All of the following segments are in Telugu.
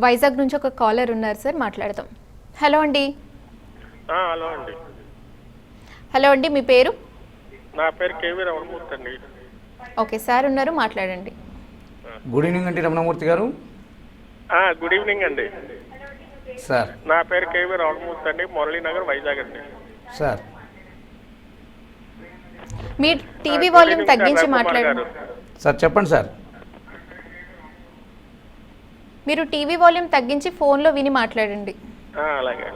వైజాగ్ నుంచి ఒక కాలర్ ఉన్నారు సార్, మాట్లాడదాం. హలో అండి. హలో అండి. హలో అండి, మీ పేరు? నా పేరు కేవీ రమణమూర్తి అండి. ఓకే సార్ ఉన్నారు, మాట్లాడండి. గుడ్ ఈవినింగ్ అండి రమణమూర్తి గారు. గుడ్ ఈవినింగ్ అండి సార్. నా పేరు కేవీ రమణమూర్తి అండి, మురళీనగర్, వైజాగ్ అండి. సార్ మీ టీవీ వాల్యూమ్ తగ్గించి మాట్లాడండి సార్. చెప్పండి సార్. మీరు టీవీ వాల్యూమ్ తగ్గించి ఫోన్లో విని మాట్లాడండి. అలాగే.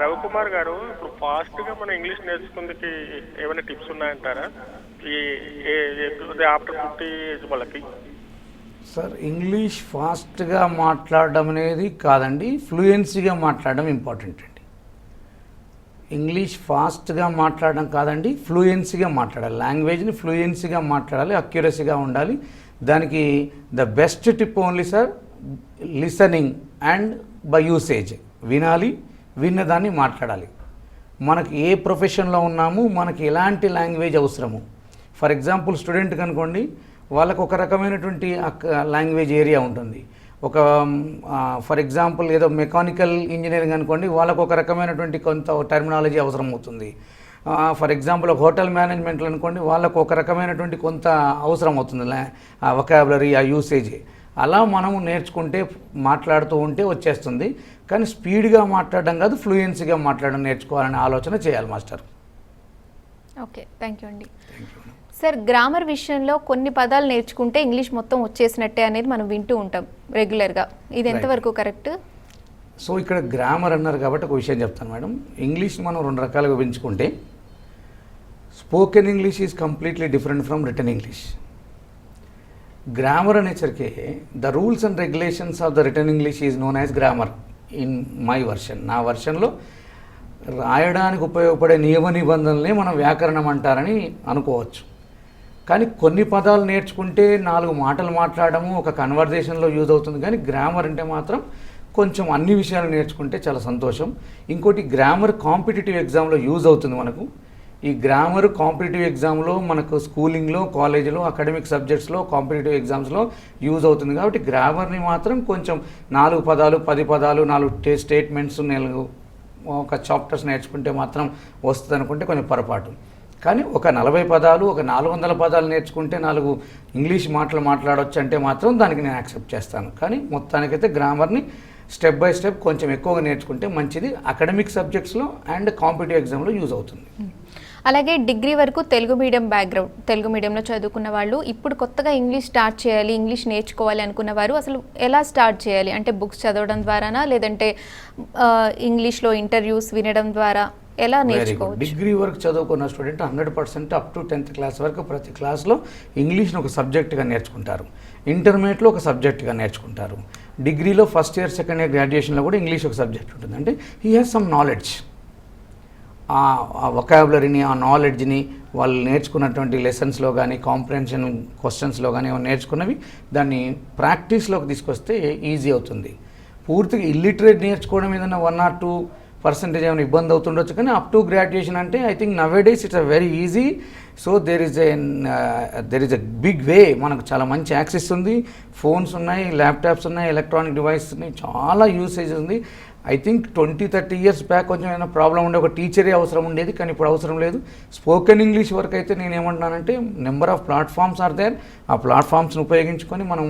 రవికుమార్ గారు, ఇప్పుడు ఫాస్ట్గా మనం ఇంగ్లీష్ నేర్చుకుందికి ఏమైనా టిప్స్ ఉన్నాయంటారా ఆఫ్టర్ 50 ఏజ్ వాళ్ళకి? సార్ ఇంగ్లీష్ ఫాస్ట్గా మాట్లాడడం అనేది కాదండి, ఫ్లూయెన్సీగా మాట్లాడడం ఇంపార్టెంట్ అండి. ఇంగ్లీష్ ఫాస్ట్గా మాట్లాడడం కాదండి, ఫ్లూయెన్సీగా మాట్లాడాలి. లాంగ్వేజ్ని ఫ్లూయెన్సీగా మాట్లాడాలి, అక్యురసీగా ఉండాలి. దానికి the best tip only sir listening and by usage. వినాలి, విన్నదాన్ని మాట్లాడాలి. మనకి ఏ ప్రొఫెషన్లో ఉన్నాము, మనకి ఎలాంటి లాంగ్వేజ్ అవసరము. ఫర్ ఎగ్జాంపుల్ స్టూడెంట్కి అనుకోండి, వాళ్ళకు ఒక రకమైనటువంటి లాంగ్వేజ్ ఏరియా ఉంటుంది. ఒక ఫర్ ఎగ్జాంపుల్ ఏదో మెకానికల్ ఇంజనీరింగ్ అనుకోండి, వాళ్ళకు ఒక రకమైనటువంటి కొంత టెర్మినాలజీ అవసరం అవుతుంది. ఫర్ ఎగ్జాంపుల్ హోటల్ మేనేజ్మెంట్లు అనుకోండి, వాళ్ళకు ఒక రకమైనటువంటి కొంత అవసరం అవుతుంది, ఆ వొకాబులరీ, ఆ యూసేజ్. అలా మనము నేర్చుకుంటే మాట్లాడుతూ ఉంటే వచ్చేస్తుంది. కానీ స్పీడ్గా మాట్లాడడం కాదు, ఫ్లూయెన్సీగా మాట్లాడడం నేర్చుకోవాలనే ఆలోచన చేయాలి మాస్టర్. ఓకే, థ్యాంక్ యూ అండి. సార్ గ్రామర్ విషయంలో కొన్ని పదాలు నేర్చుకుంటే ఇంగ్లీష్ మొత్తం వచ్చేసినట్టే అనేది మనం వింటూ ఉంటాం రెగ్యులర్గా. ఇది ఎంతవరకు కరెక్ట్? సో ఇక్కడ గ్రామర్ అన్నారు కాబట్టి ఒక విషయం చెప్తాను మేడం. ఇంగ్లీష్ మనం 2 రకాలుగా పెంచుకుంటే, spoken English is completely different from written English. Grammar అనేసరికి the rules and regulations of the written English is known as grammar in my version. నా వర్షన్లో రాయడానికి ఉపయోగపడే నియమ నిబంధనలే మనం వ్యాకరణం అంటారని అనుకోవచ్చు. కానీ కొన్ని పదాలు నేర్చుకుంటే 4 మాటలు మాట్లాడము ఒక కన్వర్జేషన్లో యూజ్ అవుతుంది. కానీ గ్రామర్ అంటే మాత్రం కొంచెం అన్ని విషయాలు నేర్చుకుంటే చాలా సంతోషం. ఇంకోటి, గ్రామర్ కాంపిటేటివ్ ఎగ్జామ్లో యూజ్ అవుతుంది మనకు. ఈ గ్రామర్ కాంపిటేటివ్ ఎగ్జామ్లో మనకు స్కూలింగ్లో, కాలేజీలో, అకాడమిక్ సబ్జెక్ట్స్లో, కాంపిటేటివ్ ఎగ్జామ్స్లో యూజ్ అవుతుంది. కాబట్టి గ్రామర్ని మాత్రం కొంచెం 4 పదాలు, 10 పదాలు, 4 స్టేట్మెంట్స్, 4 ఒక చాప్టర్స్ నేర్చుకుంటే మాత్రం వస్తుంది అనుకుంటే కొంచెం పొరపాటు. కానీ ఒక 40 పదాలు, ఒక 400 పదాలు నేర్చుకుంటే 4 ఇంగ్లీష్ మాటలు మాట్లాడవచ్చు అంటే మాత్రం దానికి నేను యాక్సెప్ట్ చేస్తాను. కానీ మొత్తానికైతే గ్రామర్ని స్టెప్ బై స్టెప్ కొంచెం ఎక్కువగా నేర్చుకుంటే మంచిది. అకాడమిక్ సబ్జెక్ట్స్లో అండ్ కాంపిటేటివ్ ఎగ్జామ్లో యూజ్ అవుతుంది. అలాగే డిగ్రీ వరకు తెలుగు మీడియం బ్యాక్గ్రౌండ్, తెలుగు మీడియంలో చదువుకున్న వాళ్ళు ఇప్పుడు కొత్తగా ఇంగ్లీష్ స్టార్ట్ చేయాలి, ఇంగ్లీష్ నేర్చుకోవాలి అనుకున్న వారు అసలు ఎలా స్టార్ట్ చేయాలి? అంటే బుక్స్ చదవడం ద్వారానా, లేదంటే ఇంగ్లీష్లో ఇంటర్వ్యూస్ వినడం ద్వారా ఎలా నేర్చుకోవచ్చు? డిగ్రీ వరకు చదువుకున్న student 100% up to 10th class వరకు ప్రతి క్లాస్లో ఇంగ్లీష్ని ఒక సబ్జెక్ట్గా నేర్చుకుంటారు. ఇంటర్మీడియట్లో ఒక సబ్జెక్ట్గా నేర్చుకుంటారు. డిగ్రీలో ఫస్ట్ ఇయర్, సెకండ్ ఇయర్, గ్రాడ్యుయేషన్లో కూడా ఇంగ్లీష్ ఒక సబ్జెక్ట్ ఉంటుంది. అంటే హీ హ్యాస్ సమ్ నాలెడ్జ్. ఆ వొకాబులరీని, ఆ నాలెడ్జ్ని వాళ్ళు నేర్చుకున్నటువంటి లెసన్స్లో కానీ, కాంప్రిహెన్షన్ క్వశ్చన్స్లో కానీ నేర్చుకున్నవి దాన్ని ప్రాక్టీస్లోకి తీసుకొస్తే ఈజీ అవుతుంది. పూర్తిగా ఇల్లిటరేట్ నేర్చుకోవడం ఏదైనా 1 or 2% ఏమైనా ఇబ్బంది అవుతుండొచ్చు. కానీ అప్ టు గ్రాడ్యుయేషన్ అంటే I think nowadays it's a very easy. So there is a big way. మనకు చాలా మంచి యాక్సెస్ ఉంది, ఫోన్స్ ఉన్నాయి, ల్యాప్టాప్స్ ఉన్నాయి, ఎలక్ట్రానిక్ డివైసెస్ని చాలా యూసేజ్ ఉంది. ఐ థింక్ 20-30 ఇయర్స్ బ్యాక్ కొంచెం ఏమైనా ప్రాబ్లం ఉండే ఒక టీచరే అవసరం ఉండేది, కానీ ఇప్పుడు అవసరం లేదు. స్పోకెన్ ఇంగ్లీష్ వరకు అయితే నేను ఏమంటున్నానంటే number of platforms are there. ఆ ప్లాట్ఫామ్స్ని ఉపయోగించుకొని మనం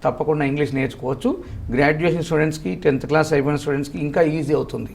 తప్పకుండా ఇంగ్లీష్ నేర్చుకోవచ్చు. గ్రాడ్యుయేషన్ స్టూడెంట్స్కి, 10th క్లాస్ అయిపోయిన స్టూడెంట్స్కి ఇంకా ఈజీ అవుతుంది.